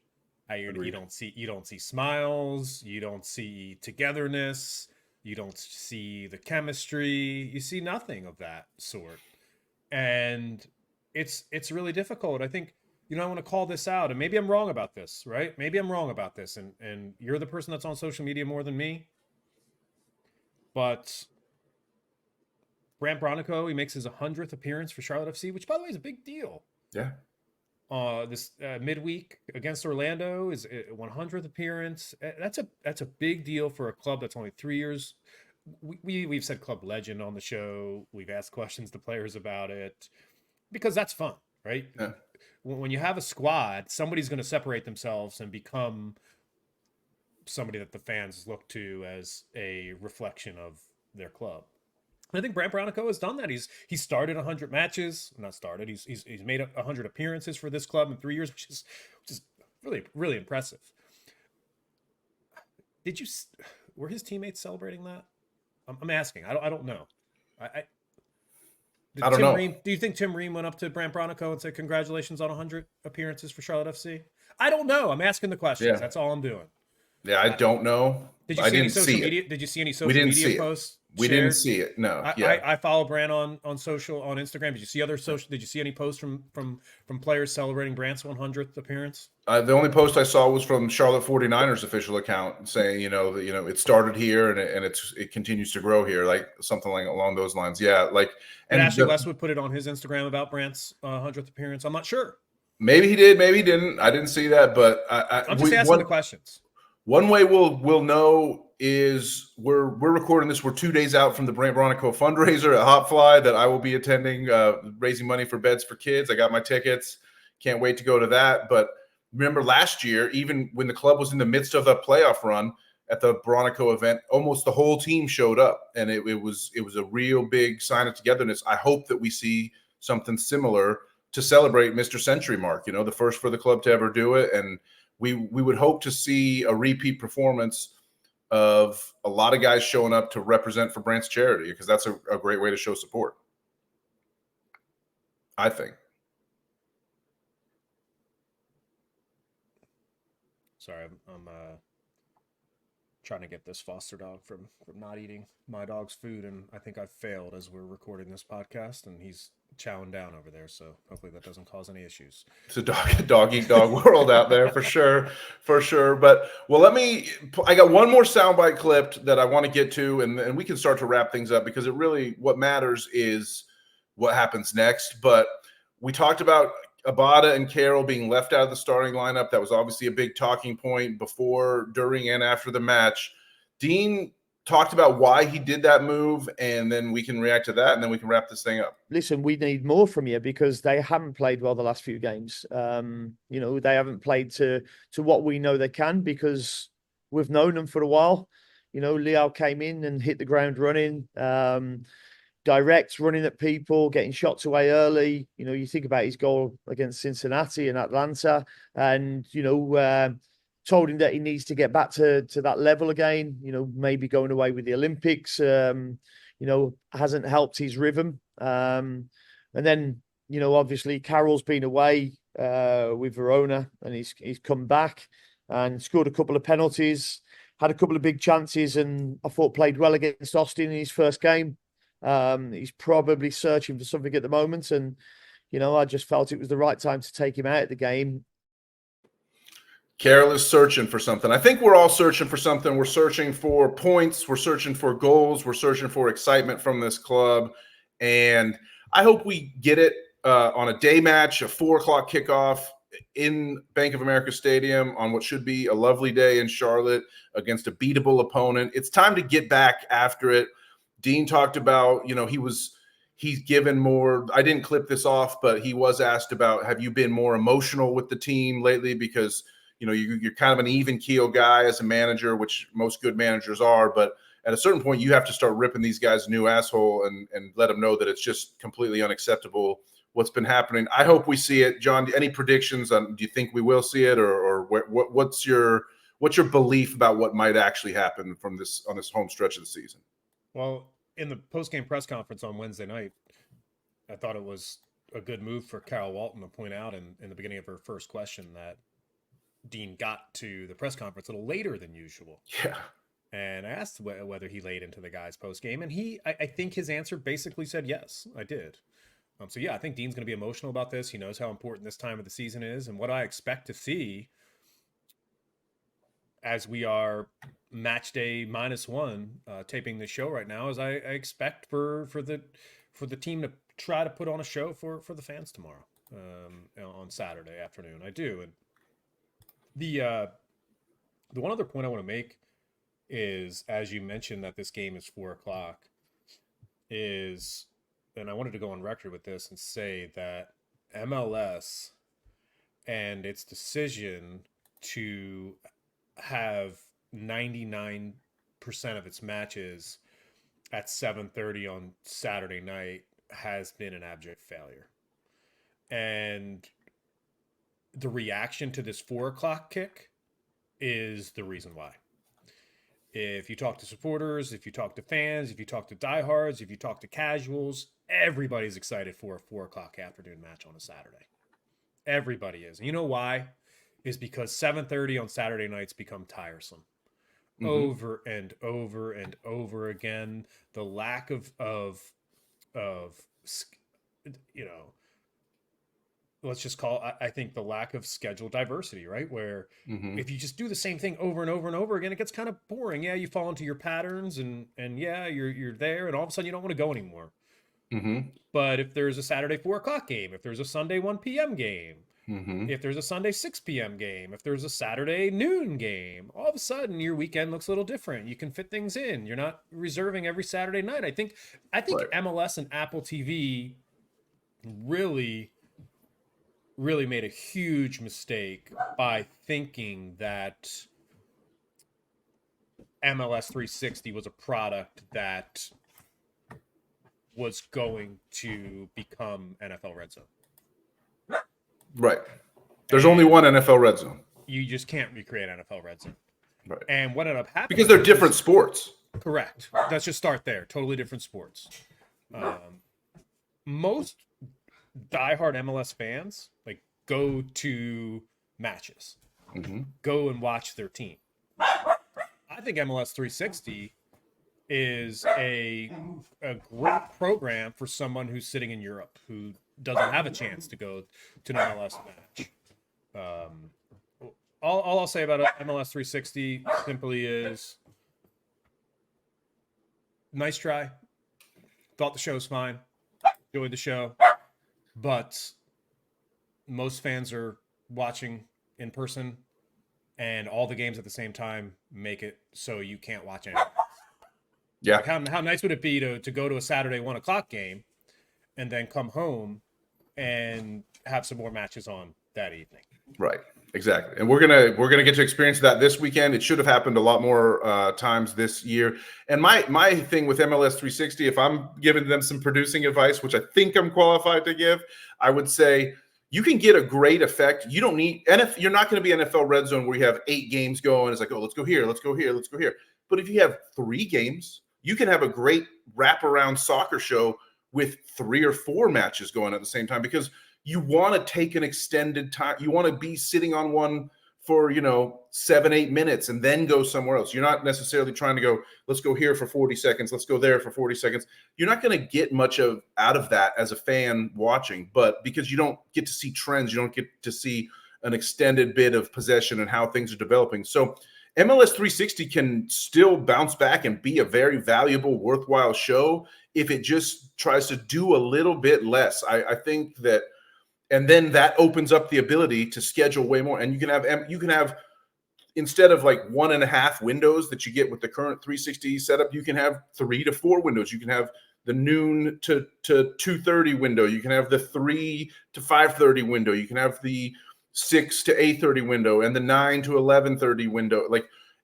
You don't see smiles. You don't see togetherness. You don't see the chemistry. You see nothing of that sort. And it's really difficult. I think, you know, I want to call this out, and maybe I'm wrong about this, right? Maybe I'm wrong about this. And you're the person that's on social media more than me. But Brandt Bronico, he makes his 100th appearance for Charlotte FC, which, by the way, is a big deal. Yeah. This midweek against Orlando is a 100th appearance. That's a big deal for a club that's only 3 years. We've said club legend on the show. We've asked questions to players about it because that's fun, right? Yeah. When you have a squad, somebody's going to separate themselves and become somebody that the fans look to as a reflection of their club. And I think Brandt Bronico has done that. He's started 100 matches, not started. He's made 100 appearances for this club in 3 years, which is really, really impressive. Were his teammates celebrating that? I'm asking. I don't know. I don't know. Do you think Tim Ream went up to Brandt Bronico and said congratulations on 100 appearances for Charlotte FC? I don't know. I'm asking the questions. Yeah. That's all I'm doing. Yeah, I don't know. Did you I see any didn't social see it. media? Did you see any We social didn't media see it. posts? We didn't shared? see it. No. I, Yeah. I follow Brand on Instagram. Did you see other social? Did you see any posts from players celebrating Brandt's 100th appearance? The only post I saw was from Charlotte 49ers official account saying, that, it started here and it continues to grow here, like something like along those lines. Yeah. Like, Did and Ashley Westwood put it on his Instagram about Brandt's 100th appearance? I'm not sure. maybe he did, maybe he didn't. I didn't see that, but I'm just asking the questions. One way we'll know is we're recording this. We're 2 days out from the Brant Bronico fundraiser at Hotfly that I will be attending, raising money for beds for kids. I got my tickets. Can't wait to go to that. But remember last year, even when the club was in the midst of a playoff run at the Bronico event, almost the whole team showed up, and it was a real big sign of togetherness. I hope that we see something similar to celebrate Mr. Century Mark. The first for the club to ever do it, and we would hope to see a repeat performance of a lot of guys showing up to represent for Brandt's charity, because that's a great way to show support, I think. Sorry, I'm trying to get this foster dog from not eating my dog's food, and I think I've failed as we're recording this podcast, and he's chowing down over there, so hopefully that doesn't cause any issues. It's a dog eat dog world out there for sure. But I got one more soundbite clipped that I want to get to, and we can start to wrap things up, because what matters is what happens next. But we talked about Abada and Carroll being left out of the starting lineup. That was obviously a big talking point before, during, and after the match. Dean talked about why he did that move, and then we can react to that, and then we can wrap this thing up. Listen, we need more from you, because they haven't played well the last few games. They haven't played to what we know they can, because we've known them for a while. Leo came in and hit the ground running, direct, running at people, getting shots away early. You think about his goal against Cincinnati and Atlanta, and told him that he needs to get back to that level again. Maybe going away with the Olympics, hasn't helped his rhythm. And then, obviously Carroll's been away with Verona, and he's come back and scored a couple of penalties, had a couple of big chances, and I thought played well against Austin in his first game. He's probably searching for something at the moment, and I just felt it was the right time to take him out of the game. Carroll is searching for something. I think we're all searching for something. We're searching for points. We're searching for goals. We're searching for excitement from this club. And I hope we get it on a day match, a 4:00 kickoff in Bank of America Stadium on what should be a lovely day in Charlotte against a beatable opponent. It's time to get back after it. Dean talked about, he's given more. I didn't clip this off, but he was asked about, have you been more emotional with the team lately? Because you're kind of an even keel guy as a manager, which most good managers are. But at a certain point, you have to start ripping these guys a new asshole and let them know that it's just completely unacceptable what's been happening. I hope we see it. John, any predictions? Do you think we will see it, or what's your belief about what might actually happen on this home stretch of the season? Well, in the post-game press conference on Wednesday night, I thought it was a good move for Carol Walton to point out in the beginning of her first question that Dean got to the press conference a little later than usual. Yeah. And I asked whether he laid into the guys post-game, and I think his answer basically said, yes, I did. So yeah, I think Dean's going to be emotional about this. He knows how important this time of the season is, and what I expect to see as we are match day -1 taping the show right now is I expect for the team to try to put on a show for the fans tomorrow on Saturday afternoon. I do. And the one other point I want to make is, as you mentioned that this game is 4:00, and I wanted to go on record with this and say that MLS and its decision to have 99% of its matches at 7:30 on Saturday night has been an abject failure. And the reaction to this 4:00 kick is the reason why. If you talk to supporters, if you talk to fans, if you talk to diehards, if you talk to casuals, everybody's excited for a 4:00 afternoon match on a Saturday. Everybody is. And you know why? Is because 7:30 on Saturday nights become tiresome. over and over and over again. The lack of you know, let's just call I think the lack of schedule diversity, right? Where if you just do the same thing over and over and over again, it gets kind of boring. Yeah, you fall into your patterns, and yeah, you're there, and all of a sudden you don't want to go anymore. But if there's a Saturday 4 o'clock game, if there's a Sunday 1 p.m. game, if there's a Sunday 6 p.m. game, if there's a Saturday noon game, all of a sudden your weekend looks a little different. You can fit things in. You're not reserving every Saturday night. I think Right. MLS and Apple TV really made a huge mistake by thinking that MLS 360 was a product that was going to become NFL Red Zone. Right. There's only one NFL Red Zone. You just can't recreate NFL Red Zone. Right. And what ended up happening Because they're different sports. Correct. Let's just start there. Totally different sports. Most diehard MLS fans like go to matches, go and watch their team. I think MLS 360 is a great program for someone who's sitting in Europe who doesn't have a chance to go to an MLS match. All I'll say about MLS 360 simply is nice try. Thought the show was fine. Enjoyed the show. But most fans are watching in person, and all the games at the same time make it so you can't watch anything. Yeah. Like how nice would it be to go to a Saturday 1 o'clock game and then come home and have some more matches on that evening? Right. Exactly. And we're gonna get to experience that this weekend. It should have happened a lot more times this year. And my thing with MLS 360, if I'm giving them some producing advice, which I think I'm qualified to give, I would say you can get a great effect. You don't need you're not going to be NFL Red Zone where you have 8 games going. It's like, oh, let's go here, let's go here, let's go here. But if you have 3 games, you can have a great wraparound soccer show with 3 or 4 matches going at the same time, because you want to take an extended time. You want to be sitting on one for, 7-8 minutes and then go somewhere else. You're not necessarily trying to go, let's go here for 40 seconds. Let's go there for 40 seconds. You're not going to get much out of that as a fan watching, but because you don't get to see trends, you don't get to see an extended bit of possession and how things are developing. So MLS 360 can still bounce back and be a very valuable, worthwhile show if it just tries to do a little bit less. I think that, and then that opens up the ability to schedule way more. And you can have instead of like 1.5 windows that you get with the current 360 setup, you can have 3 to 4 windows. You can have the noon to 2:30 window. You can have the 3 to 5:30 window. You can have the 6 to 8:30 window and the 9 to 11:30 window.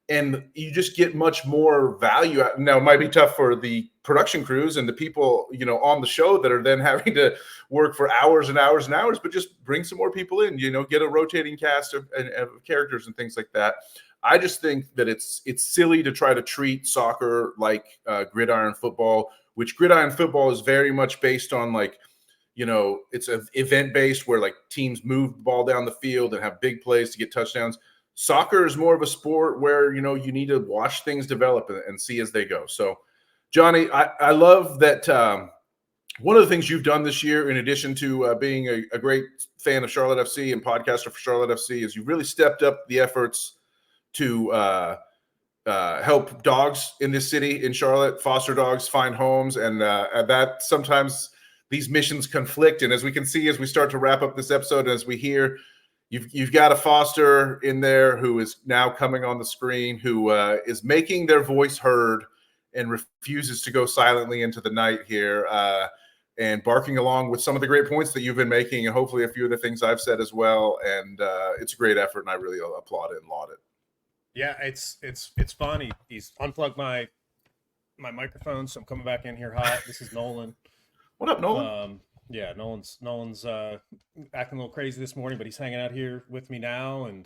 And you just get much more value out. Now, it might be tough for the production crews and the people, on the show that are then having to work for hours and hours and hours, but just bring some more people in, get a rotating cast of characters and things like that. I just think that it's silly to try to treat soccer like gridiron football, which gridiron football is very much based on it's an event based where like teams move the ball down the field and have big plays to get touchdowns. Soccer is more of a sport where, you need to watch things develop and see as they go. So, Johnny, I love that one of the things you've done this year, in addition to being a great fan of Charlotte FC and podcaster for Charlotte FC, is you've really stepped up the efforts to help dogs in this city, in Charlotte, foster dogs find homes. And that sometimes these missions conflict. And as we can see, as we start to wrap up this episode, as we hear, You've got a foster in there who is now coming on the screen, who is making their voice heard and refuses to go silently into the night here, and barking along with some of the great points that you've been making, and hopefully a few of the things I've said as well. And it's a great effort, and I really applaud it and laud it. Yeah, it's fun. He's unplugged my microphone, so I'm coming back in here hot. This is Nolan. What up, Nolan? Yeah, Nolan's acting a little crazy this morning, but he's hanging out here with me now. And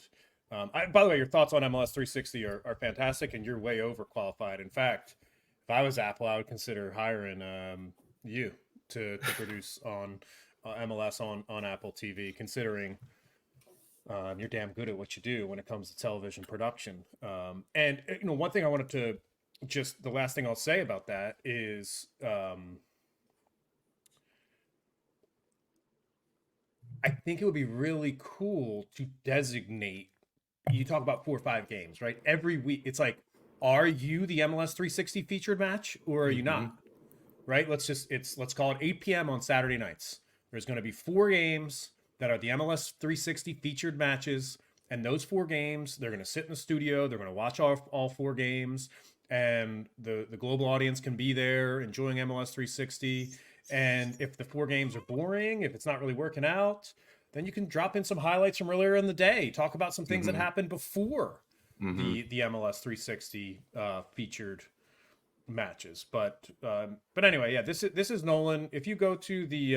by the way, your thoughts on MLS 360 are fantastic, and you're way overqualified. In fact, if I was Apple, I would consider hiring you to produce on MLS on Apple TV, considering You're damn good at what you do when it comes to television production. And one thing I wanted to the last thing I'll say about that is, I think it would be really cool to designate. You talk about 4 or 5 games, right? Every week, it's like, are you the MLS 360 featured match or are you not? Right? Let's call it 8 p.m. on Saturday nights. There's going to be 4 games that are the MLS 360 featured matches, and those 4 games, they're going to sit in the studio, they're going to watch all 4 games, and the global audience can be there enjoying MLS 360. And if the 4 games are boring, if it's not really working out, then you can drop in some highlights from earlier in the day, talk about some things that happened before the MLS 360 featured matches. But anyway, yeah, this is Nolan. If you go to the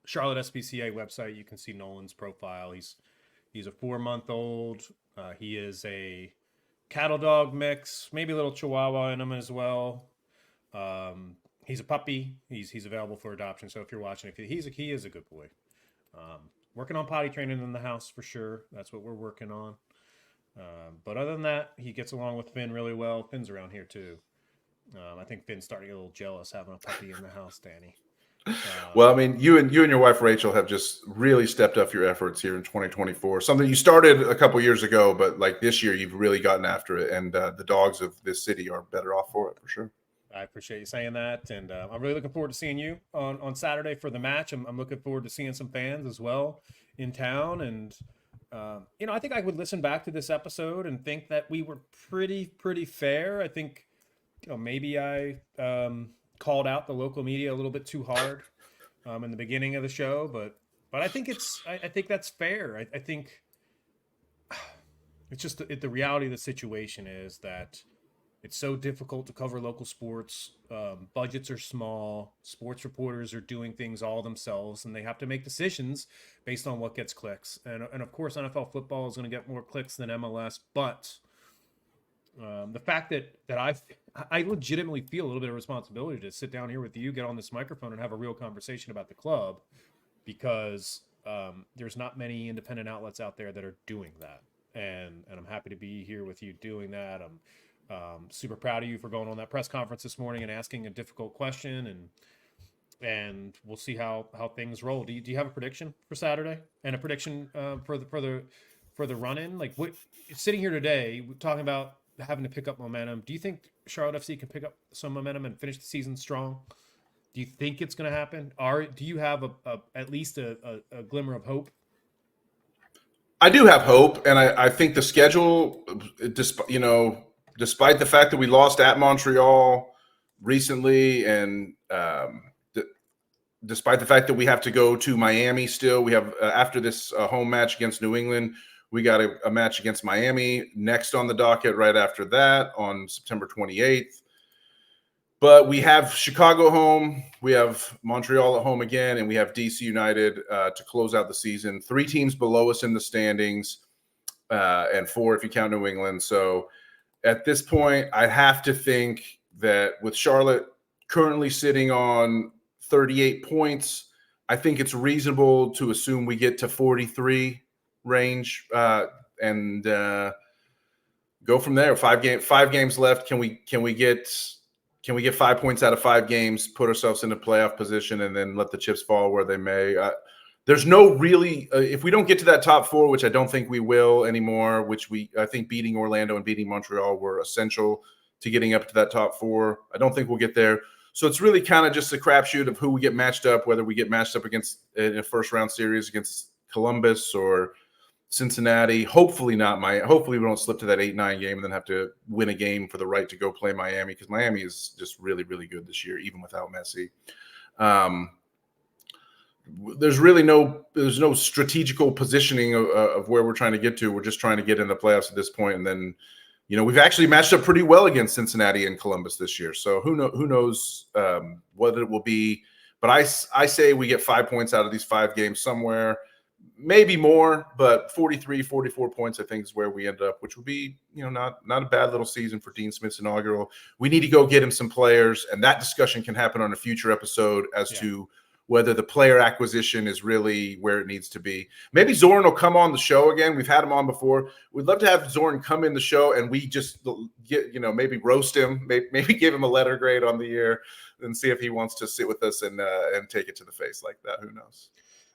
Charlotte SPCA website, you can see Nolan's profile. He's a 4-month-old. He is a cattle dog mix, maybe a little Chihuahua in him as well. He's a puppy. He's available for adoption. So if you're watching, he is a good boy. Working on potty training in the house for sure. That's what we're working on. But other than that, he gets along with Finn really well. Finn's around here too. I think Finn's starting to get a little jealous having a puppy in the house, Danny. Well, I mean, you and your wife Rachel have just really stepped up your efforts here in 2024. Something you started a couple years ago, but like this year, you've really gotten after it, and the dogs of this city are better off for it for sure. I appreciate you saying that, and I'm really looking forward to seeing you on Saturday for the match. I'm looking forward to seeing some fans as well in town, and I think I would listen back to this episode and think that we were pretty fair. I think maybe I called out the local media a little bit too hard in the beginning of the show, but I think I think that's fair. I think it's just the reality of the situation is that it's so difficult to cover local sports. Budgets are small. Sports reporters are doing things all themselves, and they have to make decisions based on what gets clicks. And of course, NFL football is going to get more clicks than MLS. But the fact that I legitimately feel a little bit of responsibility to sit down here with you, get on this microphone, and have a real conversation about the club, because there's not many independent outlets out there that are doing that. And I'm happy to be here with you doing that. I'm super proud of you for going on that press conference this morning and asking a difficult question, and we'll see how things roll. Do you have a prediction for Saturday and a prediction for the run-in? Like, what sitting here today talking about having to pick up momentum, do you think Charlotte FC can pick up some momentum and finish the season strong? Do you think it's going to happen? Do you have at least a glimmer of hope? I do have hope, and I think the schedule, despite the fact that we lost at Montreal recently, and despite the fact that we have to go to Miami still, we have after this home match against New England, we got a match against Miami next on the docket right after that on September 28th. But we have Chicago home, we have Montreal at home again, and we have DC United to close out the season. 3 teams below us in the standings, and 4 if you count New England. So at this point, I have to think that with Charlotte currently sitting on 38 points, I think it's reasonable to assume we get to 43 range and go from there. 5 games left. Can we get 5 points out of 5 games, put ourselves into playoff position, and then let the chips fall where they may? There's no really if we don't get to that top 4, which I don't think we will anymore, which I think beating Orlando and beating Montreal were essential to getting up to that top 4. I don't think we'll get there. So it's really kind of just a crapshoot of who we get matched up, whether we get matched up against in a first round series against Columbus or Cincinnati. Hopefully we don't slip to that 8-9 game and then have to win a game for the right to go play Miami, because Miami is just really, really good this year, even without Messi. There's no strategical positioning of where we're trying to get to. We're just trying to get in the playoffs at this point. And then, we've actually matched up pretty well against Cincinnati and Columbus this year. So who knows what it will be. But I say we get 5 points out of these 5 games somewhere, maybe more, but 43, 44 points, I think, is where we end up, which would be, not a bad little season for Dean Smith's inaugural. We need to go get him some players, and that discussion can happen on a future episode as to whether the player acquisition is really where it needs to be. Maybe Zorn will come on the show again. We've had him on before. We'd love to have Zorn come in the show and we just get, maybe roast him, maybe give him a letter grade on the year and see if he wants to sit with us and take it to the face like that. Who knows?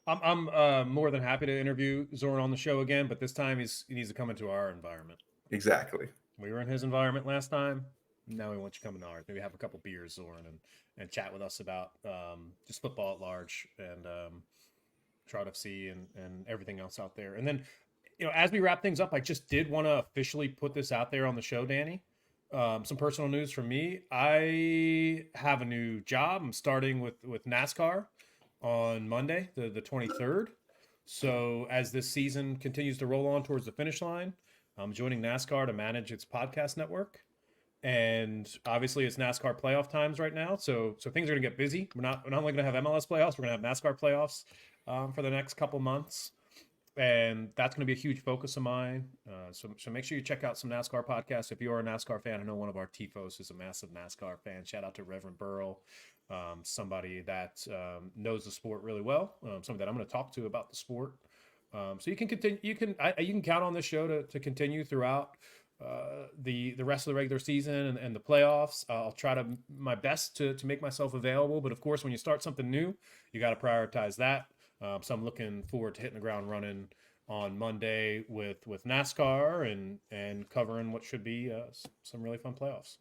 I'm more than happy to interview Zorn on the show again, but this time he needs to come into our environment. Exactly. We were in his environment last time. Now we want you coming to ours. Maybe have a couple beers, Zorn, and chat with us about just football at large and Drought FC and everything else out there. And then, as we wrap things up, I just did want to officially put this out there on the show, Danny. Some personal news from me. I have a new job. I'm starting with NASCAR on Monday, the 23rd. So as this season continues to roll on towards the finish line, I'm joining NASCAR to manage its podcast network. And obviously it's NASCAR playoff times right now. So things are going to get busy. We're not only going to have MLS playoffs, we're going to have NASCAR playoffs for the next couple months. And that's going to be a huge focus of mine. So make sure you check out some NASCAR podcasts. If you are a NASCAR fan, I know one of our TIFOs is a massive NASCAR fan. Shout out to Reverend Burrow, somebody that knows the sport really well, somebody that I'm going to talk to about the sport. So you can continue. You can count on this show to continue throughout the rest of the regular season and the playoffs. I'll try my best to make myself available. But of course, when you start something new, you got to prioritize that. So I'm looking forward to hitting the ground running on Monday with NASCAR and covering what should be some really fun playoffs.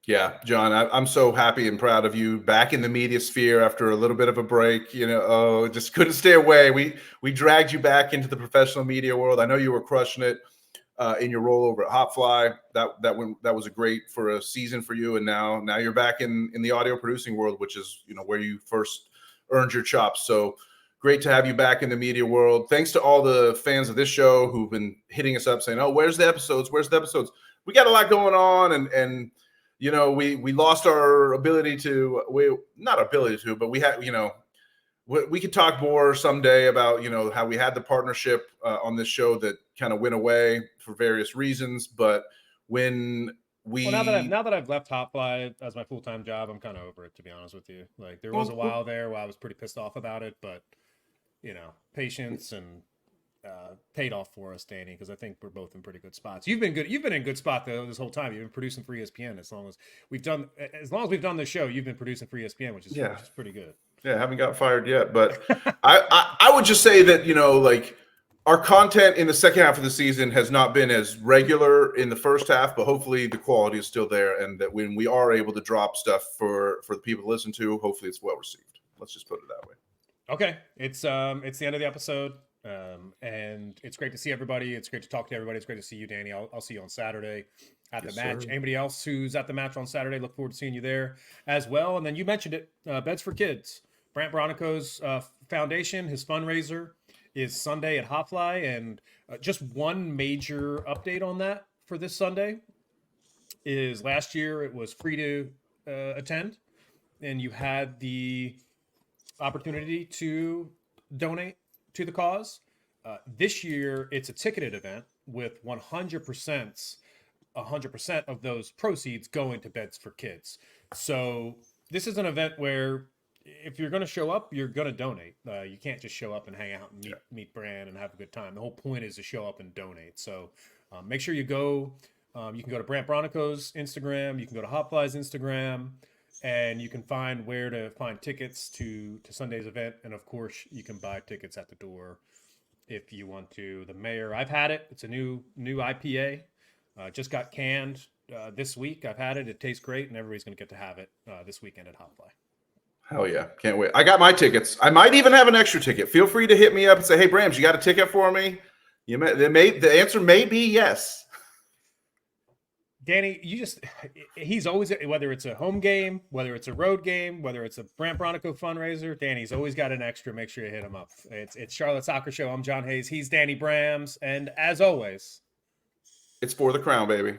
Yeah, John, I'm so happy and proud of you back in the media sphere after a little bit of a break. Just couldn't stay away. We dragged you back into the professional media world. I know you were crushing it in your role over at Hotfly. That was a great for a season for you, and now you're back in the audio producing world, which is where you first earned your chops. So great to have you back in the media world. Thanks to all the fans of this show who've been hitting us up saying, "Oh, where's the episodes? Where's the episodes?" We got a lot going on, and we lost our ability to, but we had, we could talk more someday about, how we had the partnership on this show that kind of went away for various reasons. But when now that I've left Hotfly as my full-time job, I'm kind of over it, to be honest with you. Like there was a while there where I was pretty pissed off about it, but patience and paid off for us, Danny, because I think we're both in pretty good spots. You've been good. You've been in good spot though this whole time. You've been producing for ESPN as long as we've done this show. You've been producing for ESPN, which is pretty good. Yeah, haven't got fired yet, but I would just say that like our content in the second half of the season has not been as regular in the first half, but hopefully the quality is still there, and that when we are able to drop stuff for the people to listen to, hopefully it's well received. Let's just put it that way. Okay, it's the end of the episode. And it's great to see everybody. It's great to talk to everybody. It's great to see you, Danny. I'll see you on Saturday at the match. Sir. Anybody else who's at the match on Saturday, look forward to seeing you there as well. And then you mentioned it, Beds for Kids. Brant Bronico's foundation, his fundraiser is Sunday at Hotfly. And just one major update on that for this Sunday is last year it was free to attend, and you had the opportunity to donate to the cause. This year, it's a ticketed event with 100% of those proceeds going to Beds for Kids. So this is an event where if you're going to show up, you're going to donate. You can't just show up and hang out and meet Brand and have a good time. The whole point is to show up and donate. So make sure you go. You can go to Brant Bronico's Instagram. You can go to Hotfly's Instagram. And you can find where to find tickets to Sunday's event. And of course, you can buy tickets at the door if you want to. The Mayor, I've had it. It's a new IPA. Just got canned this week. I've had it. It tastes great, and everybody's going to get to have it this weekend at Hotfly. Hell yeah. Can't wait. I got my tickets. I might even have an extra ticket. Feel free to hit me up and say, "Hey, Brams, you got a ticket for me?" The answer may be yes. Danny, he's always, whether it's a home game, whether it's a road game, whether it's a Brant Bronico fundraiser, Danny's always got an extra. Make sure you hit him up. It's Charlotte Soccer Show. I'm John Hayes. He's Danny Brams. And as always, it's for the crown, baby.